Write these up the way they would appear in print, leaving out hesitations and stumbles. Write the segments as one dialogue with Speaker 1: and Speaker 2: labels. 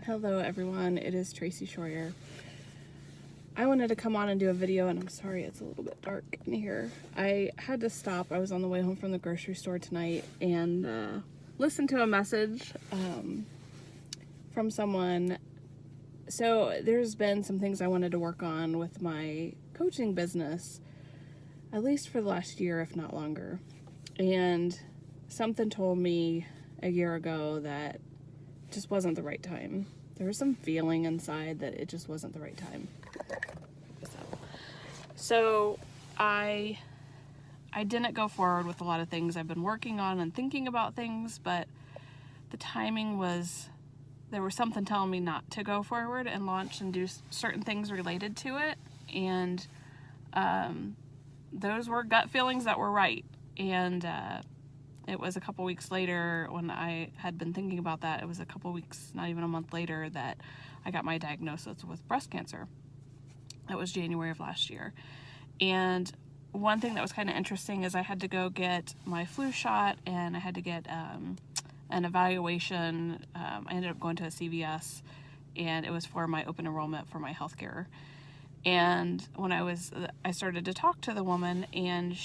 Speaker 1: Hello everyone, it is Tracy Schroyer. I wanted to come on and do a video, and I'm sorry it's a little bit dark in here. I had to stop. I was on the way home from the grocery store tonight and listened to a message from someone. So there's been some things I wanted to work on with my coaching business, at least for the last year, if not longer. And something told me a year ago that just wasn't the right time. There was some feeling inside that it just wasn't the right time. So I didn't go forward with a lot of things. I've been working on and thinking about things, but the timing was, there was something telling me not to go forward and launch and do certain things related to it. And those were gut feelings that were right. And it was a couple weeks later when I had been thinking about that. It was a couple weeks, not even a month later, that I got my diagnosis with breast cancer. That was January of last year. And one thing that was kind of interesting is I had to go get my flu shot, and I had to get an evaluation. I ended up going to a CVS, and it was for my open enrollment for my healthcare. And when I started to talk to the woman, and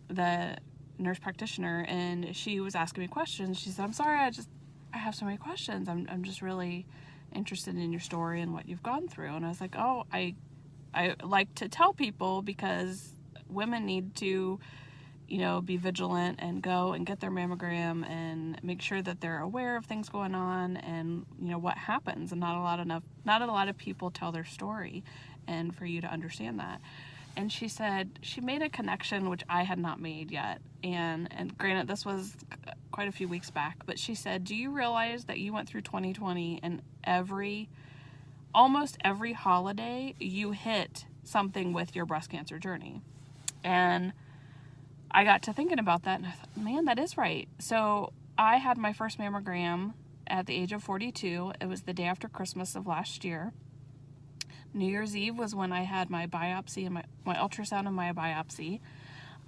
Speaker 1: the nurse practitioner, and she was asking me questions. She said, "I'm sorry, I have so many questions. I'm just really interested in your story and what you've gone through." And I was like, "Oh, I like to tell people, because women need to, be vigilant and go and get their mammogram and make sure that they're aware of things going on and what happens. And not a lot of people tell their story, and for you to understand that." And she said she made a connection which I had not made yet. And granted, this was quite a few weeks back, but she said, "Do you realize that you went through 2020 and almost every holiday you hit something with your breast cancer journey?" And I got to thinking about that, and I thought, man, that is right. So I had my first mammogram at the age of 42. It was the day after Christmas of last year. New Year's Eve was when I had my biopsy and my ultrasound and my biopsy.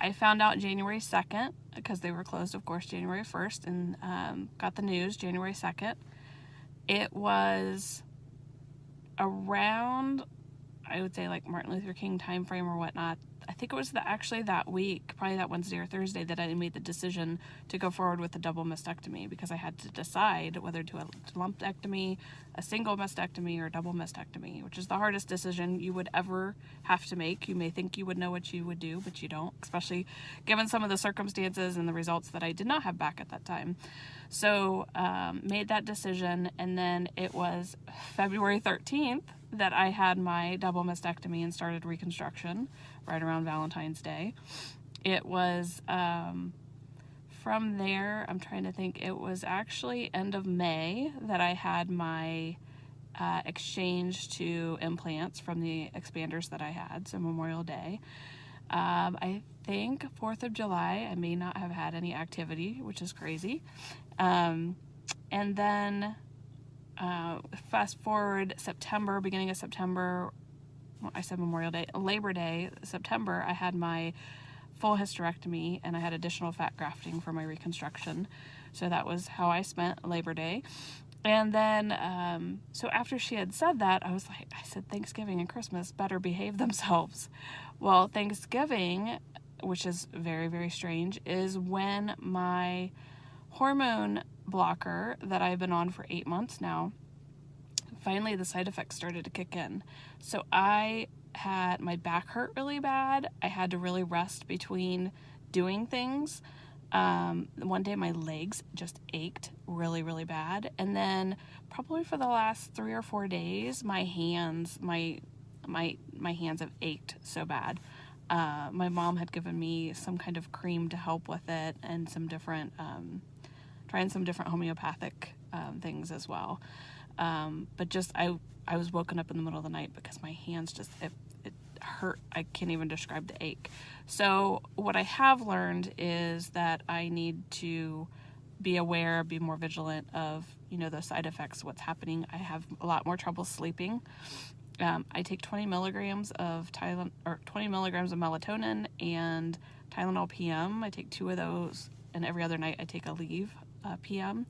Speaker 1: I found out January 2nd, because they were closed, of course, January 1st, and got the news January 2nd. It was around, I would say, like Martin Luther King time frame or whatnot. I think it was actually that week, probably that Wednesday or Thursday, that I made the decision to go forward with a double mastectomy, because I had to decide whether to a lumpectomy, a single mastectomy, or a double mastectomy, which is the hardest decision you would ever have to make. You may think you would know what you would do, but you don't, especially given some of the circumstances and the results that I did not have back at that time. So made that decision, and then it was February 13th that I had my double mastectomy and started reconstruction right around Valentine's Day. It was from there, I'm trying to think, it was actually end of May that I had my exchange to implants from the expanders that I had, so Memorial Day. I think 4th of July, I may not have had any activity, which is crazy. And then fast forward September, beginning of September, I said Memorial Day, Labor Day, September, I had my full hysterectomy, and I had additional fat grafting for my reconstruction. So that was how I spent Labor Day. And then, so after she had said that, I said, Thanksgiving and Christmas better behave themselves. Well, Thanksgiving, which is very, very strange, is when my hormone blocker that I've been on for 8 months now, finally the side effects started to kick in. So I had, my back hurt really bad. I had to really rest between doing things. One day my legs just ached really, really bad. And then probably for the last 3 or 4 days, my hands, my hands have ached so bad. My mom had given me some kind of cream to help with it, and some different, trying some different homeopathic things as well. But just, I was woken up in the middle of the night because my hands just, it hurt. I can't even describe the ache. So what I have learned is that I need to be aware, be more vigilant of, the side effects, what's happening. I have a lot more trouble sleeping. I take 20 milligrams of 20 milligrams of melatonin and Tylenol PM. I take 2 of those, and every other night I take Aleve PM.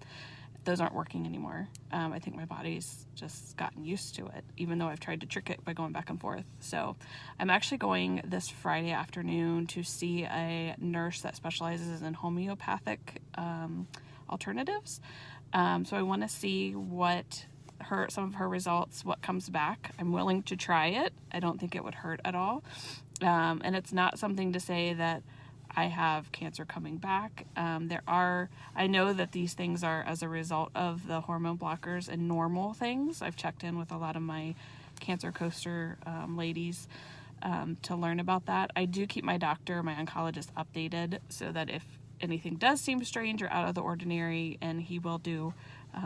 Speaker 1: those aren't working anymore. I think my body's just gotten used to it, even though I've tried to trick it by going back and forth. So I'm actually going this Friday afternoon to see a nurse that specializes in homeopathic alternatives. So I want to see some of her results, what comes back. I'm willing to try it. I don't think it would hurt at all. And it's not something to say that I have cancer coming back. I know that these things are as a result of the hormone blockers and normal things. I've checked in with a lot of my Cancer Coaster ladies to learn about that. I do keep my doctor, my oncologist, updated so that if anything does seem strange or out of the ordinary, and he will do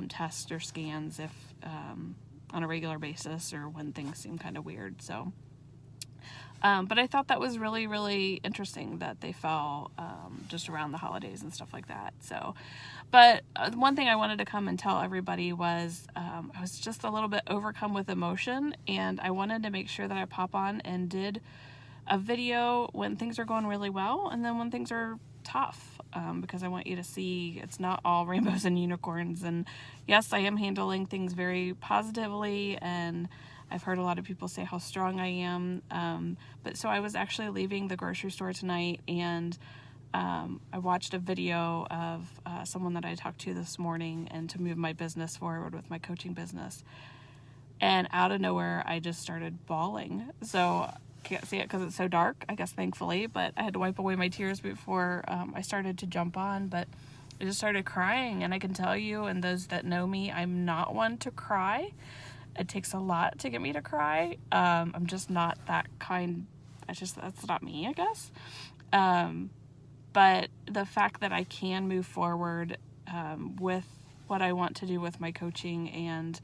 Speaker 1: tests or scans if on a regular basis or when things seem kind of weird. So but I thought that was really, really interesting that they fell just around the holidays and stuff like that. So, but one thing I wanted to come and tell everybody was I was just a little bit overcome with emotion, and I wanted to make sure that I pop on and did a video when things are going really well and then when things are tough, because I want you to see it's not all rainbows and unicorns. And yes, I am handling things very positively, and I've heard a lot of people say how strong I am. But so I was actually leaving the grocery store tonight, and I watched a video of someone that I talked to this morning and to move my business forward with my coaching business. And out of nowhere, I just started bawling. So can't see it because it's so dark, I guess, thankfully, but I had to wipe away my tears before I started to jump on. But I just started crying, and I can tell you, and those that know me, I'm not one to cry. It takes a lot to get me to cry. I'm just not that kind. That's not me, I guess. But the fact that I can move forward with what I want to do with my coaching, and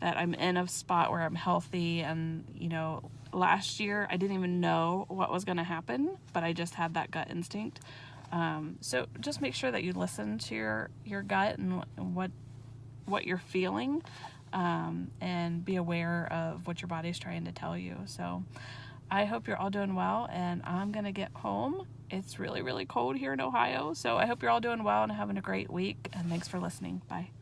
Speaker 1: that I'm in a spot where I'm healthy, and last year I didn't even know what was going to happen, but I just had that gut instinct. So just make sure that you listen to your gut and what you're feeling. And be aware of what your body's trying to tell you. So I hope you're all doing well, and I'm going to get home. It's really, really cold here in Ohio. So I hope you're all doing well and having a great week, and thanks for listening. Bye.